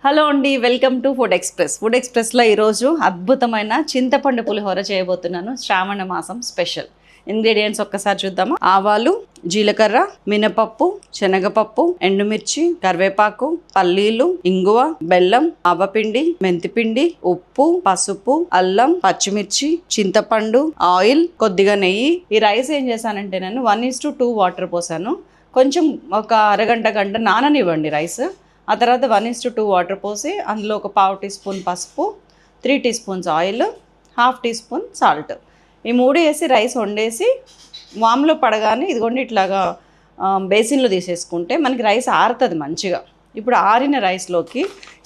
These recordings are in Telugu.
హలో అండి, welcome to food express. Food ఎక్స్ప్రెస్లో ఈరోజు అద్భుతమైన చింతపండు పులిహోర చేయబోతున్నాను. శ్రావణ మాసం స్పెషల్ ఇంగ్రీడియంట్స్ ఒక్కసారి చూద్దామా. ఆవాలు, జీలకర్ర, మినపప్పు, శనగపప్పు, ఎండుమిర్చి, కరివేపాకు, పల్లీలు, ఇంగువ, బెల్లం, ఆవపిండి, మెంతిపిండి, ఉప్పు, పసుపు, అల్లం, పచ్చిమిర్చి, చింతపండు, ఆయిల్, కొద్దిగా నెయ్యి. ఈ రైస్ ఏం చేశానంటే నేను 1:2 వాటర్ పోసాను. కొంచెం ఒక అరగంట గంట నాననివ్వండి రైస్. ఆ తర్వాత 1:2 వాటర్ పోసి అందులో ఒక 1/2 టీ స్పూన్ పసుపు, 3 teaspoons oil, 1/2 teaspoon salt, ఈ 3 వేసి రైస్ వండేసి వామ్లో పడగానే ఇదిగోండి ఇట్లాగా బేసిన్లో తీసేసుకుంటే మనకి రైస్ ఆరుతుంది మంచిగా. ఇప్పుడు ఆరిన రైస్లోకి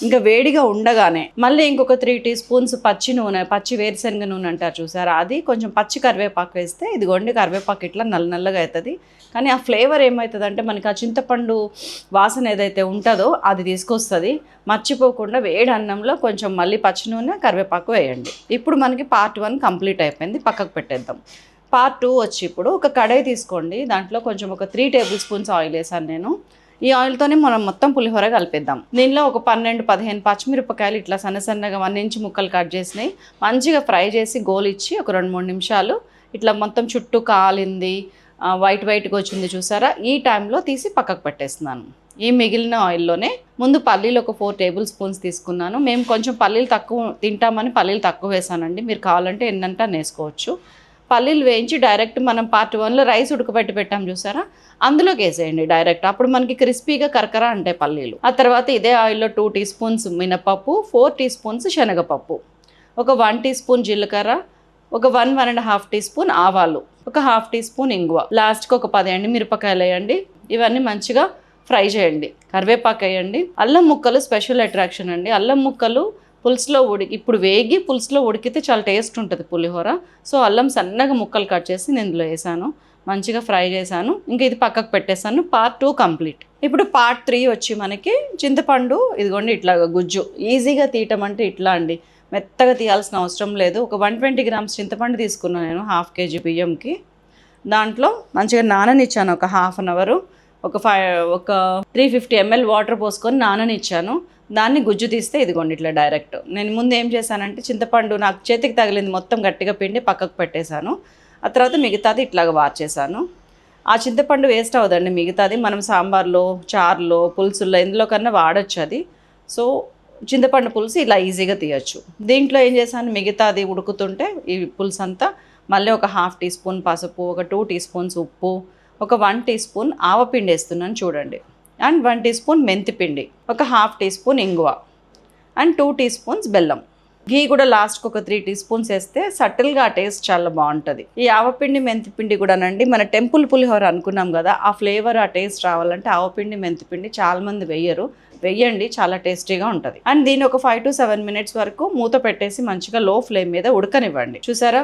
ఇంకా వేడిగా ఉండగానే మళ్ళీ ఇంకొక 3 టీ స్పూన్స్ పచ్చి నూనె, పచ్చి వేరుశనగ నూనె అంటారు చూసారా, అది కొంచెం పచ్చి కరివేపాకు వేస్తే ఇదిగోండి కరివేపాకు ఇట్లా నల్లగా అవుతుంది. కానీ ఆ ఫ్లేవర్ ఏమవుతుందంటే మనకి ఆ చింతపండు వాసన ఏదైతే ఉంటుందో అది తీసుకొస్తుంది. మర్చిపోకుండా వేడి అన్నంలో కొంచెం మళ్ళీ పచ్చి నూనె, కరివేపాకు వేయండి. ఇప్పుడు మనకి పార్ట్ 1 కంప్లీట్ అయిపోయింది, పక్కకు పెట్టేద్దాం. పార్ట్ 2 వచ్చి ఇప్పుడు ఒక కడాయి తీసుకోండి. దాంట్లో కొంచెం ఒక 3 టేబుల్ స్పూన్స్ ఆయిల్ వేసాను నేను. ఈ ఆయిల్తోనే మనం మొత్తం పులిహోర కలిపేద్దాం. దీనిలో ఒక 12-15 పచ్చిమిరపకాయలు ఇట్లా సన్నగా 1 ఇంచ్ ముక్కలు కట్ చేసినాయి మంచిగా ఫ్రై చేసి గోలిచ్చి ఒక 2-3 నిమిషాలు ఇట్లా మొత్తం చుట్టూ కాలింది, వైట్గా వచ్చింది చూసారా, ఈ టైంలో తీసి పక్కకు పెట్టేస్తున్నాను. ఈ మిగిలిన ఆయిల్లోనే ముందు పల్లీలు ఒక 4 టేబుల్ స్పూన్స్ తీసుకున్నాను. మేము కొంచెం పల్లీలు తక్కువ తింటామని పల్లీలు తక్కువ వేసానండి. మీరు కావాలంటే ఎన్నంటే వేసుకోవచ్చు. పల్లీలు వేయించి డైరెక్ట్ మనం పార్ట్ 1లో రైస్ ఉడకబెట్టి పెట్టాం చూసారా, అందులోకి వేసేయండి డైరెక్ట్. అప్పుడు మనకి క్రిస్పీగా కరకర అంటే పల్లీలు. ఆ తర్వాత ఇదే ఆయిల్లో 2 టీ స్పూన్స్ మినపప్పు, 4 టీ స్పూన్స్ శనగపప్పు, ఒక 1 టీ స్పూన్ జీలకర్ర, ఒక 1-1.5 టీ స్పూన్ ఆవాలు, ఒక 1/2 టీ స్పూన్ ఇంగువ, లాస్ట్కి ఒక 10 ఎండుమిరపకాయలు వేయండి. ఇవన్నీ మంచిగా ఫ్రై చేయండి. కరివేపాకు వేయండి. అల్లం ముక్కలు స్పెషల్ అట్రాక్షన్ అండి. అల్లం ముక్కలు పులుసులో ఇప్పుడు వేగి పులుసులో ఉడికితే చాలా టేస్ట్ ఉంటుంది పులిహోర. సో అల్లం సన్నగా ముక్కలు కట్ చేసి నేను ఇందులో వేసాను, మంచిగా ఫ్రై చేశాను. ఇంకా ఇది పక్కకు పెట్టేశాను. Part 2 complete. ఇప్పుడు పార్ట్ 3 వచ్చి మనకి చింతపండు ఇదిగోండి ఇట్లాగా గుజ్జు ఈజీగా తీయటం అంటే ఇట్లా అండి, మెత్తగా తీయాల్సిన అవసరం లేదు. ఒక 120 గ్రామ్స్ చింతపండు తీసుకున్నాను నేను 1/2 కేజీ బియ్యంకి. దాంట్లో మంచిగా నాననిచ్చాను ఒక 1/2 అవర్. ఒక 350 ml వాటర్ పోసుకొని నాననిచ్చాను. దాన్ని గుజ్జు తీస్తే ఇదిగోండి ఇట్లా డైరెక్ట్. నేను ముందు ఏం చేశానంటే చింతపండు నాకు చేతికి తగిలింది మొత్తం గట్టిగా పిండి పక్కకు పెట్టేశాను. ఆ తర్వాత మిగతాది ఇట్లాగా వార్చేసాను. ఆ చింతపండు వేస్ట్ అవ్వదండి, మిగతాది మనం సాంబార్లో, చారులో, పులుసుల్లో ఎందులో కన్నా వాడచ్చు అది. సో చింతపండు పులుసు ఇలా ఈజీగా తీయచ్చు. దీంట్లో ఏం చేశాను, మిగతాది ఉడుకుతుంటే ఈ పులుసు అంతా మళ్ళీ ఒక 1/2 టీ స్పూన్ పసుపు, ఒక 2 టీ స్పూన్స్ ఉప్పు, ఒక 1 టీ స్పూన్ ఆవపిండి వేస్తున్నాను చూడండి, అండ్ 1 టీ స్పూన్ మెంతిపిండి, ఒక 1/2 టీ స్పూన్ ఇంగువ, అండ్ 2 టీ స్పూన్స్ బెల్లం. ఘీ కూడా లాస్ట్కి ఒక 3 టీ స్పూన్స్ వేస్తే సటిల్గా ఆ టేస్ట్ చాలా బాగుంటుంది. ఈ ఆవపిండి మెంతిపిండి కూడానండి మన టెంపుల్ పులిహోర అనుకున్నాం కదా, ఆ ఫ్లేవర్ ఆ టేస్ట్ రావాలంటే ఆవపిండి మెంతిపిండి చాలామంది వెయ్యండి, చాలా టేస్టీగా ఉంటుంది. అండ్ దీన్ని ఒక 5 to 7 మినిట్స్ వరకు మూత పెట్టేసి మంచిగా లో ఫ్లేమ్ మీద ఉడకనివ్వండి. చూసారా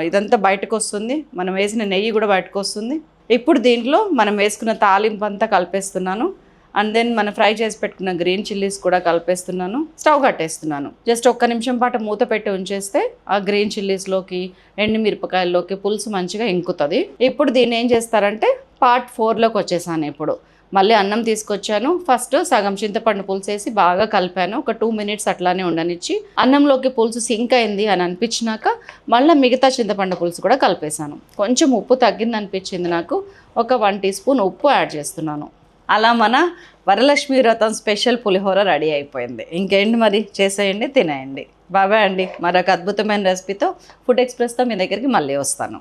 ఇదంతా బయటకు వస్తుంది, మనం వేసిన నెయ్యి కూడా బయటకు వస్తుంది. ఇప్పుడు దీంట్లో మనం వేసుకున్న తాలింపు అంతా కలిపేస్తున్నాను. అండ్ దెన్ మనం ఫ్రై చేసి పెట్టుకున్న గ్రీన్ చిల్లీస్ కూడా కలిపేస్తున్నాను. స్టవ్ కట్టేస్తున్నాను. జస్ట్ 1 నిమిషం పాటు మూత పెట్టి ఉంచేస్తే ఆ గ్రీన్ చిల్లీస్లోకి, ఎండుమిరపకాయల్లోకి పులుసు మంచిగా ఇంకుతుంది. ఇప్పుడు దీన్ని ఏం చేస్తారంటే పార్ట్ 4లోకి వచ్చేసాను. ఇప్పుడు మళ్ళీ అన్నం తీసుకొచ్చాను. ఫస్ట్ సగం చింతపండు పులుసు వేసి బాగా కలిపాను. ఒక 2 మినిట్స్ అట్లానే ఉండనిచ్చి అన్నంలోకి పులుసు సింక్ అయింది అని అనిపించినాక మళ్ళీ మిగతా చింతపండు పులుసు కూడా కలిపేశాను. కొంచెం ఉప్పు తగ్గింది అనిపించింది నాకు, ఒక 1 టీ స్పూన్ ఉప్పు యాడ్ చేస్తున్నాను. అలా మన వరలక్ష్మి వ్రతం స్పెషల్ పులిహోర రెడీ అయిపోయింది. ఇంకేంటి మరి, చేసేయండి, తినేయండి. బాబాయ్ అండి. మరొక అద్భుతమైన రెసిపీతో ఫుడ్ ఎక్స్ప్రెస్తో మీ దగ్గరికి మళ్ళీ వస్తాను.